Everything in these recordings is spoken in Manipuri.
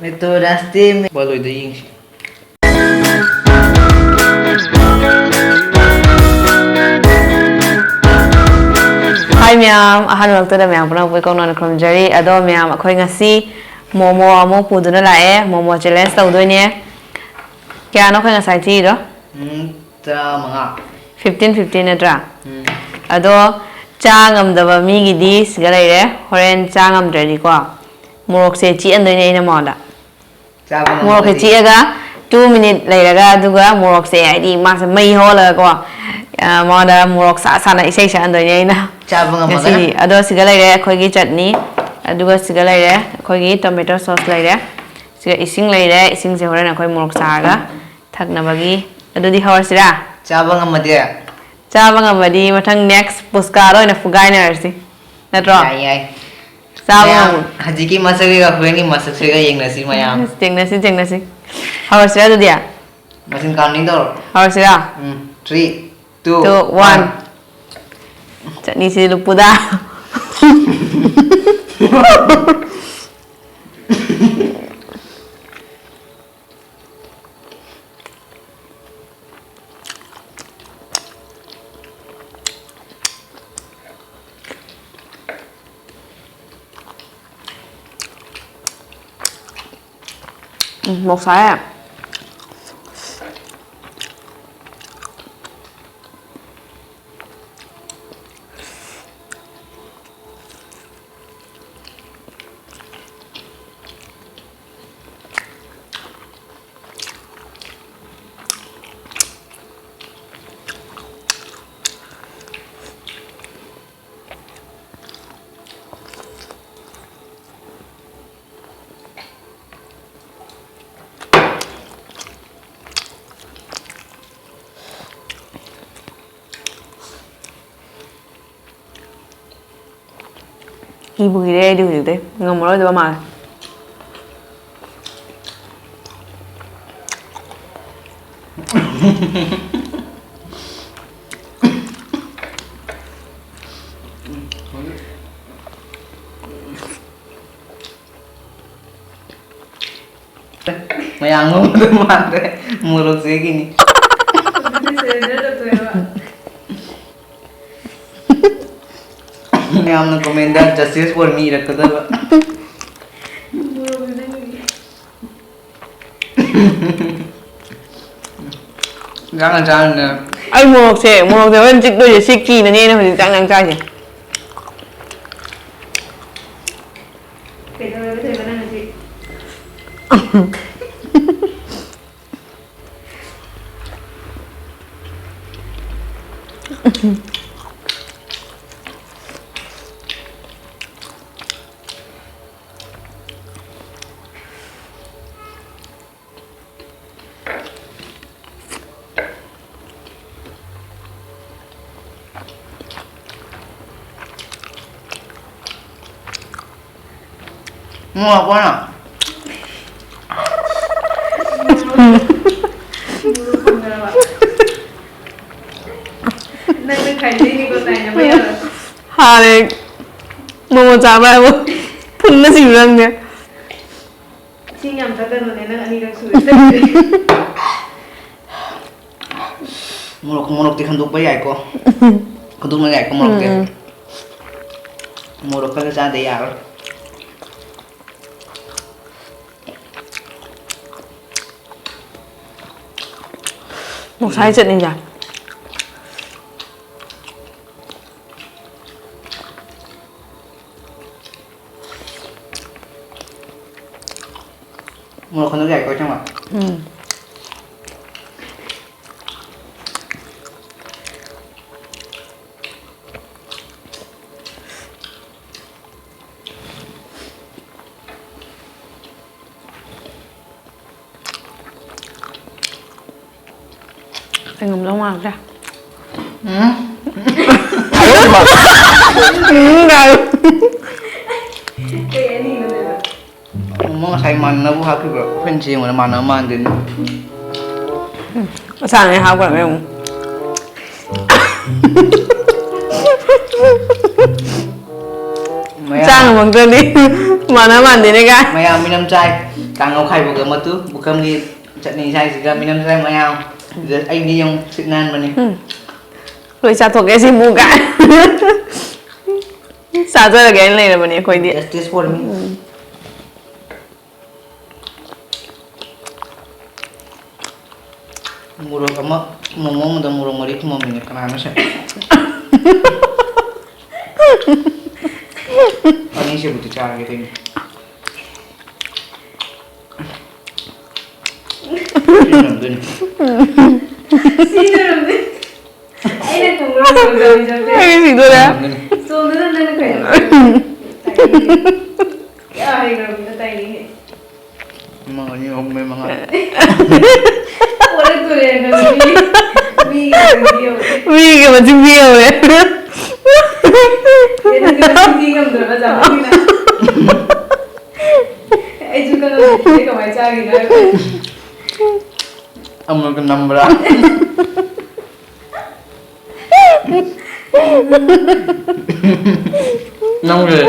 Ito rasti baloy da ying shi. Hi ma'am, ahan waktu dah ma'am pernah buat konon krom jari. Ado ma'am, aku ngasi Momo amo puduna lah Momo challenge tahu tu ni. Kaya ano kau ngasai ti do? Tra mga. 15 na Ado changam dawa mi gidi segala horen changam dari ko. Murok se ci ando ni ina moda. Murok ci aga 2 minute lairaga duga murok se ID mas mai hola ko. Moda murok sa sana isai sa ando ni ina. Chabang Ngasi ado segala khoi gi chutney aduga segala khoi gi tomato sauce siga ising ising se horen khoi murok sa ga thakna bagi ado di hawar sira. Chabang amade. Chabang amadi mathang next puskaro ina fugai na arsi. Natro. Ai. Chabang haji ki masak ga khweni masak se ga yeng nasi mayam. Jeng nasi. Hawar sira tu dia. Masin counting dor. Hawar sira. 3 2 1. Chutney si lupu dah. Một sải Ibu gede dia gitu deh, ngomong lo mal. Mayang ngomong mate muluk sih gini. Mayam na komenda justice for me rakada ba. Jangan na. Ai mulok se wen chik do je siki na ni na hoi tang nang chai je. Mau apa nak? Hari Momo coba bu, pun nasi bilang dia. Sinyam tak ada nona nak ani dah sulit. Muluk di kanduk bayai ko. Kanduk bayai ko muluk dia. Muluk kalau jadi ya. Một sai trận này nhỉ? Một con nó gạch có trong ạ. Anh ngầm đâu mà ra. Mau sai mana bu haki bro, fancy mana mana din. Sao này hao quá không? Trang bằng tên đi. Mana mandi nih kan? Mayam minum chai. Tangau khai bukan di chutney chai juga minum chai mayam. Anh đi yang sit nan mà nè. Rồi sao thuộc cái gì mua cả? Sao cho là cái này là mình khơi đi. Just this for me. Murah kamu Momo mudah murah murah itu mau minyak kenapa sih? Ini sih butuh cara gitu ini. Sini deh. Ini tunggu dulu jadi. Cái gì thôi á? Tunggu dulu nanti kayak. Ya, ini kita tadi. Memang ini om memang. Orang tuh yang nanti. Vì cái mà chim yêu đấy. Ini kita tinggi kan berapa jam ini? Juga nanti kita baca gitu. Ông nó cái năm ra. Năm rồi.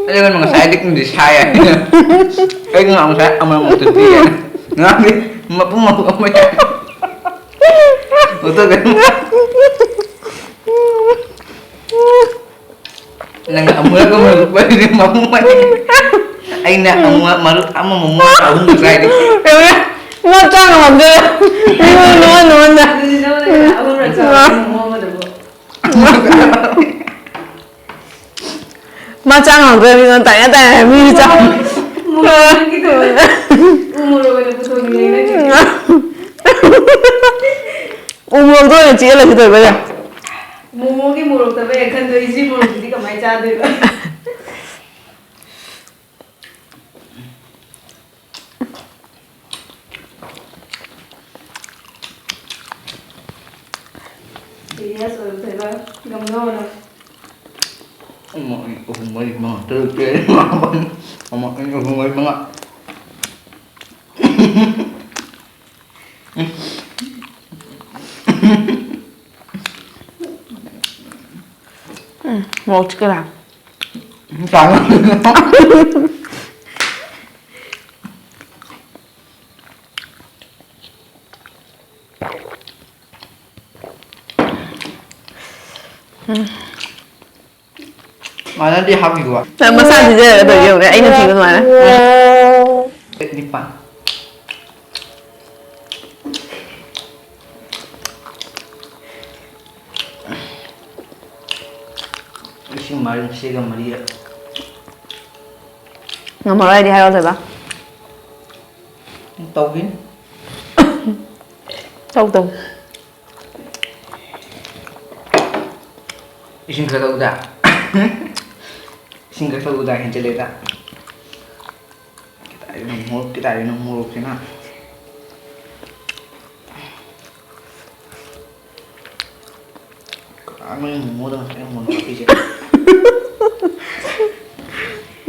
Đây kan mga saya dik di saya. Kayak ngomong saya sama mau tuh dia. Nggak mau kamu ya. Betul kan? Nang kamu balik di mama. Ay na malu ama mo tahu nggak saya di. Mau trang làm gì? Nuan dah. Aku rasa mau ada bu. Mau trang làm gì? Mình tanya mình trang. Mungkin gitu. Umur udah betul ini. Umur tuh yang cilik gitu ya. Mungkin muruk tapi kan tuh isi muruk jadi kamai cade. Iya, soal teba, gamno. Ông mới mà từ kia mà ông mới mà Một cái làm. Trắng. Mà nó đi học gì vậy? Mà sao thì giờ đổi nhiều đấy, anh làm gì con mà Đi bạn. Isin mari sega Maria. Ngắm ở đây đi hay rồi ba? Tàu kín. Sâu tùng. Isin kata udah. Isin kata udah yang cerita. Kita ada nomor sih nak. Kamu yang mau dong saya mau nanti sih.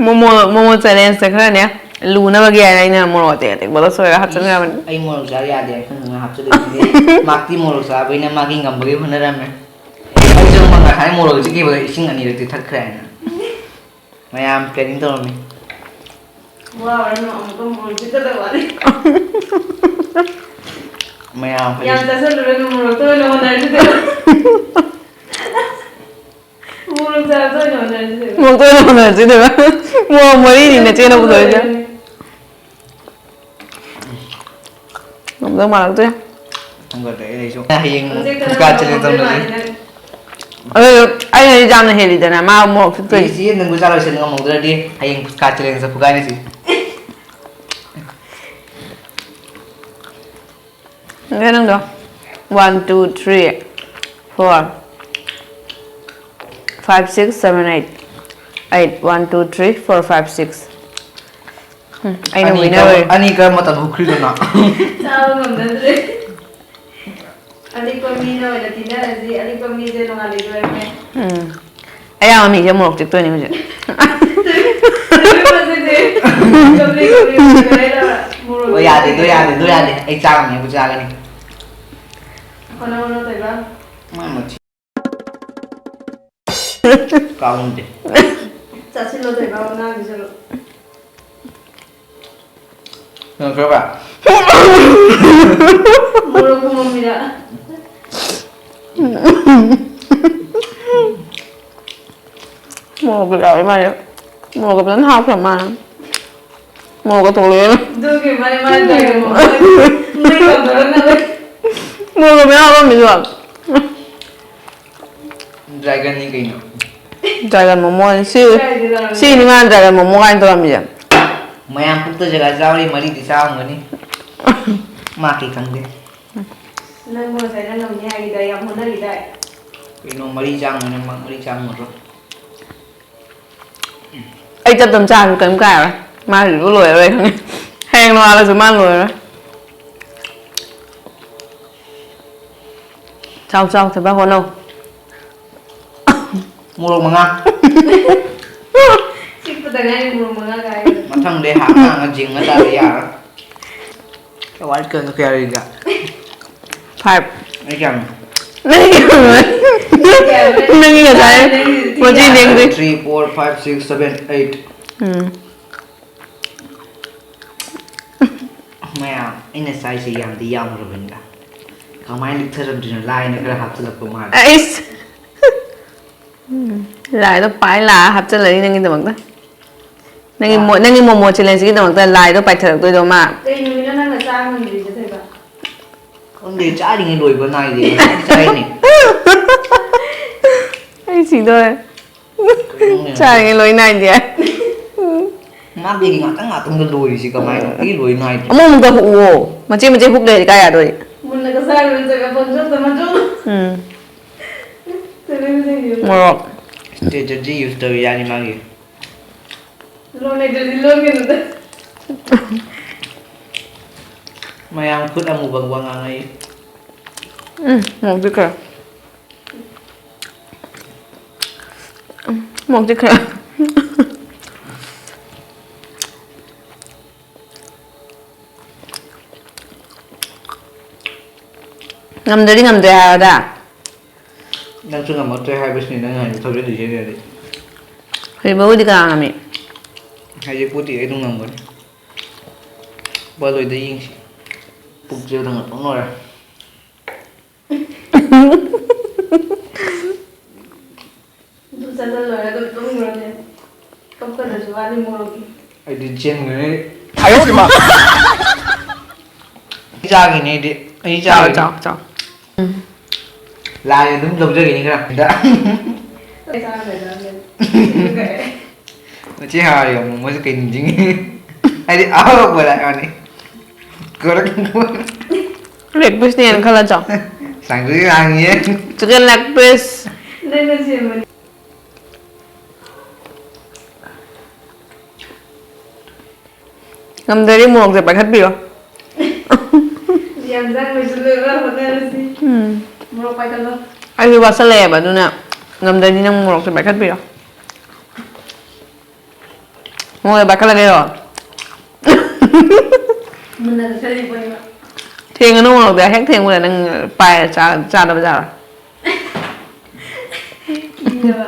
Momo challenge से खरा ने लूना वगैरह नहीं ना मोर होते हैं बोलो सोया हाथ चल गया बन Ay mau cari ada yang kan ngahap sedih. Makti mau sabi na maki ngambagi mana ramai. Ay jeng mga kaya mau lagi sih boleh ising ani lagi tak keren. Mayam planning tuh nih. Wah, orang mau muruk kita dah wali. Mayam. Yang dasar dulu muruk tuh lo mana itu. Muruk dasar tuh lo mana itu. một tôi nào là chứ được mua mới đi là chưa đâu rồi chứ không đâu mà làm tôi Không có để đây xuống. Hiền ca chơi tao nữa. anh ấy ra này hề đi nào mà một chút Tuy tuổi nhiên đừng có ra lời xin ngomong tuh dia. Hiền ca chơi sa pugay na sih. nghe không được 1 2 3 4 5 6 7 8 1 2 3 4 5 6 anh là winner Ani ka mata Pukli tuh nak. Sao ngầm đến đấy. Ali kami na wala tina gì, ali kami dyan nung ali ko em. anh là mình sẽ một chút tuổi này chứ Tapi masih deh. Kami kaya muruk. Oh ya deh. Ay jangan nih, jangan nih. Ano tayo ba? Mana sih? Kaunde. 짜실로 대가 나 기절로. 그래봐. 모르고 봅니다. Mua cái đợi mày mua cái bánh hộp rồi mà mua cái tủ liếm 누구 말만 되고 뭐 이거 너는 mua cái bánh hộp mình được Dragon ni kayo. Dragon Momo siêu siêu ni man Dragon Momo kain to kami dyan Mayam pukta jaga jawri mari di sao ngani. Maki kangde. nang mo sa nang niya ida yang mo na ida. Pino mari jang ngani mari jang mo. ấy chấp tầm trà cái cả rồi mà thử có lùi ở đây không hèn nó là số man lùi rồi trong thì bác con đâu Muro mga. Siapa dengan yang belum mengagai? Matang deh hak nang jing ngata ya. Kawal ke kaya riga. phải Ai kam. nâng cái đấy một chi tiếng gì 3 4 5 6 7 8. Maya ina sai si yang di yang ro benda. Kamai lik tharam din lai na kra hap chalak ko mar. ấy lại nó phải là hấp chân lấy nâng cái tầm đó nâng cái một trên lên cái tầm đó lại nó phải thật tôi đâu mà Đây mình nó đang là sao mình gì cho thầy bạn? Con để trái đi ngay đuổi con này gì trái này. ấy chỉ thôi trời cái lối này gì Mắc gì ngặt tung cái đuổi gì kamai cái đuổi này. 어머 뭔가 보고 mà chỉ hút để cái à rồi Mình là cái sao mình sẽ gặp con chút tầm chút. Thế nên mình hiểu. 뭐로 Để cho gì use tới ya ni magi. Lo này jadi lo gitu. Mayang put amu bang ngai. một chiếc kìa một chiếc kìa ngầm đi à đã Nang sunga mo try harvest ni nang hani thobe di jere de. thì bố đi cả ngầm Hai je puti ai tung ngam gon. Ba loi de ying. Puk je dang tong no ra. Itu saja lo ya tuh ngurangnya. Kamu kan harus wali mulu. Ai di chen ngai. 哎呦我的妈 Ja gi ni de. Ai ja. chào Lai đúng lục je gi ni kra. Da. Tại sao phải làm vậy? Nó chỉ hai rồi mới kinh chính. Ai đi áo vừa lại anh. Cơ đó. leg piece ni yang kalah chào Sang cái ăn nhé. chicken leg piece Đây là gì mà? ngầm đi một giờ phải khát biểu Yang zang mình sudah berapa kali sih? Mau apa kalau? ai bị bắt sale bà nữa nè ngầm đi nang một giờ phải khát biểu một giờ phải khát lagi rồi Benar sekali punya. thiên nó một giờ hết thiên một giờ nang phải cha đâu ra Iya.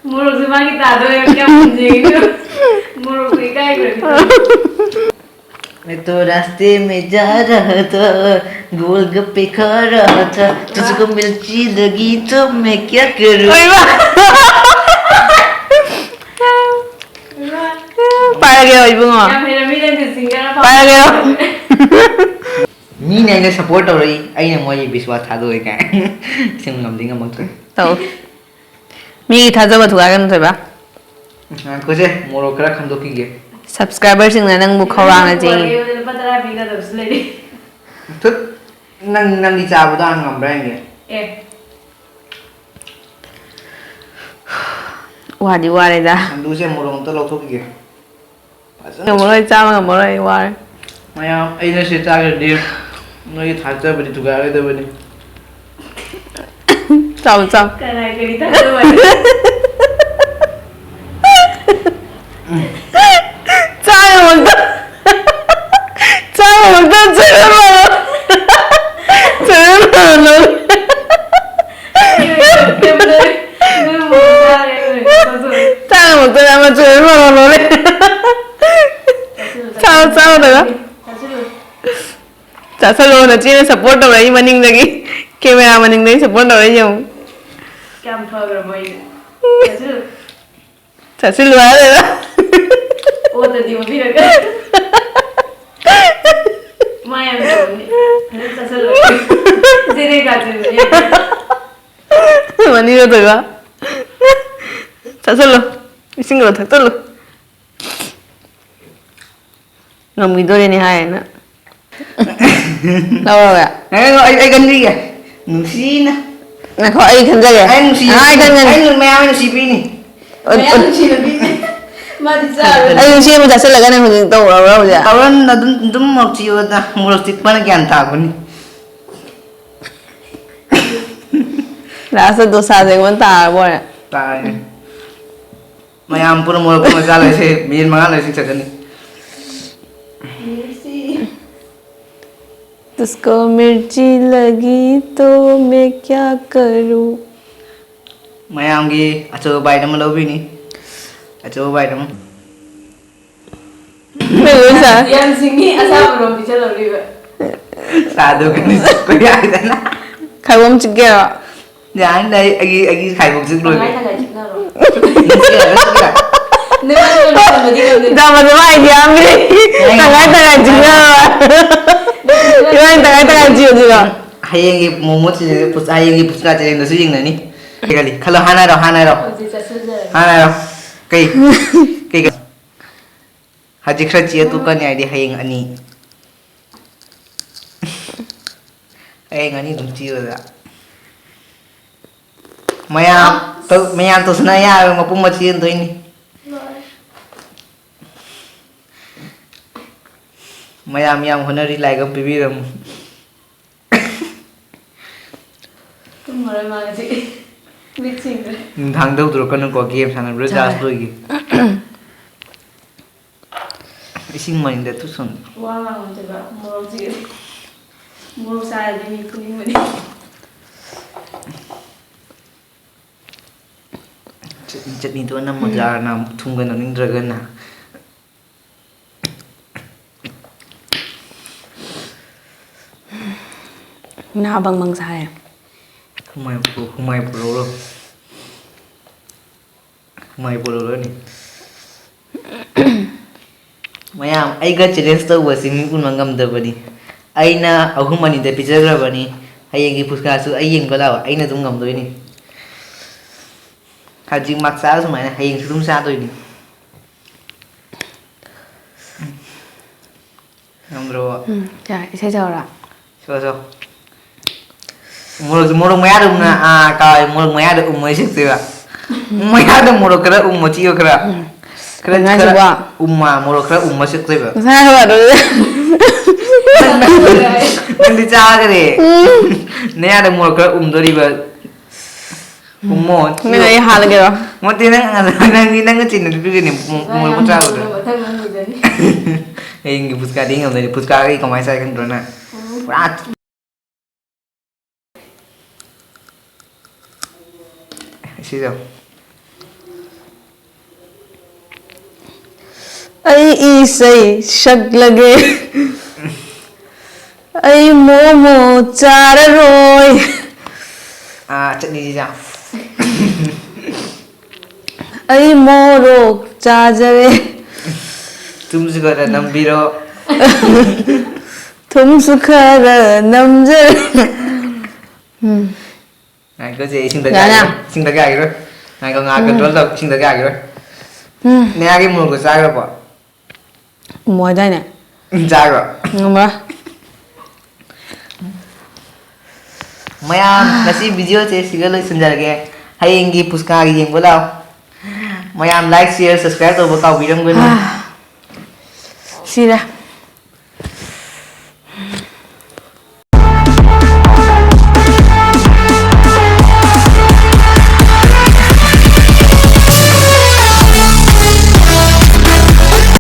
Mulut semua kita ada yang menjadi. Mulut kita gitu. मैं तो रास्ते में जा रहा था गोलगप्पे खा रहा था तुझको मिर्ची लगी तो मैं क्या करूं ôi ba phải kêu ibung à Yang piramida di Singapura. phải kêu मी này support हो रही आई ने मुझे विश्वास था दो एक सिंग ngầm tiếng ngầm thôi tao mi thazaba thuga kan thôi ba कुछ है मोरो करा खंडो की गे subscriber sing na nang mukha rang na jing Iya, patara biga terus lagi. thức năng năng đi chào đó ngầm ra nghe wa di wa da anh đu xem moro to lâu thôi kìa ngam mo lai cha ngam mo lai wa mày ai nó sẽ ta cái đi nói thay cho bên tụi cái đó bên chào chào Karena kita tuh. cha mo ta cha mo ta cha mo cha mo Iya, bener. chơi mà nó lên sao được chả sao luôn là chỉ support đâu đấy mà ninh đấy camera mà ninh đấy support đâu đấy nhiều cam phơ rồi mày chả xin lỗi rồi đó ô tự đi một tí rồi mai em rồi chả xin lỗi gì đây cả gì mà đi đâu rồi chả xin lỗi xin lỗi thật luôn ngầm cái tôi này hay nữa đâu rồi ạ ai gần đi kìa nụ xí nè này khỏi ai gần ra kìa anh xí ai gần gần anh mèo anh xí pin mẹ ăn chi là biết mà thì sao anh xí mà chả xin lỗi cái này hồi tàu đâu đâu vậy tao là đúng một chiều ta một chiếc bánh kẹn tao cũng đã sao tôi sao thì muốn tả rồi ạ tao mày ăn pura một cái masa lại sẽ miên mang lại xin chắc chắn तुझको मिर्ची लगी तो मैं क्या करूं mày ăn gì achoo bài đó mà đâu biết nè achoo bài đó mày muốn sao em suy nghĩ sao rồi thì cho làm đi vậy sao được cái này có ai thế nào khai bom chích kìa dạ anh đây anh khai một chữ rồi ngay thằng này chịu nào rồi Kìa. nếu mà tôi làm đi làm đi ra mà tôi ai đi ăn đi thằng ấy chích rồi thằng ấy chịu gì rồi hayang momo chứ pus hayang pus cả chơi nó suy nghĩ này cái gì kalau hana đâu cái haji khơi chia tu kan ya di hayang ani đúng chưa rồi maya tu sana ya mà pun masih itu ini maya honori lại cái baby ram không rồi mà chị biết chỉnh rồi thằng đâu rồi con có game thằng rất là rồi kì isin mình để tu son wow mà không thể bảo mua gì mua sai thì mình không đi chất đi tu năm một giờ nào thung gần nó ninh dragon nào nào bằng sai không may pro đâu không may pro đâu nè mày ai cái challenge tao vừa xin cũng mang ngâm được vậy ai na ở không mà nhìn thấy pizza rồi vậy hay yang cái puska su ai yang có đâu ai na cũng ngâm rồi nè haji mặc sao xong mày hay yang cũng sao rồi nè ngâm rồi trời sẽ chờ ạ sao murung maya dum na kai murung maya da umma shi tira maya da murung kara umma chi kara kara umma murung kara umma shi tira sao vậy rồi mình đi cha cái gì nè da murung kara dori ba ummo mình này hà là kìa một tí năng cái chuyện này cái này một cha rồi hey ngi puska ding ngam puska cái kamai sai kan rona xí rồi ấy y say shak lage ấy momo chara rồi chất đi gì sao ấy moro chajare tum su gọi là năm biro thum sukhara namjare này có gì xin được gài rồi này có ngài cần đâu xin được gài rồi nè cái mồm của sai rồi bỏ mua đây nè sai rồi ngon quá maya nasi video से सिगल समझा लगे hayang gi puska gi yang bolao maya like share subscribe तो बताओ वीडियो को xì ra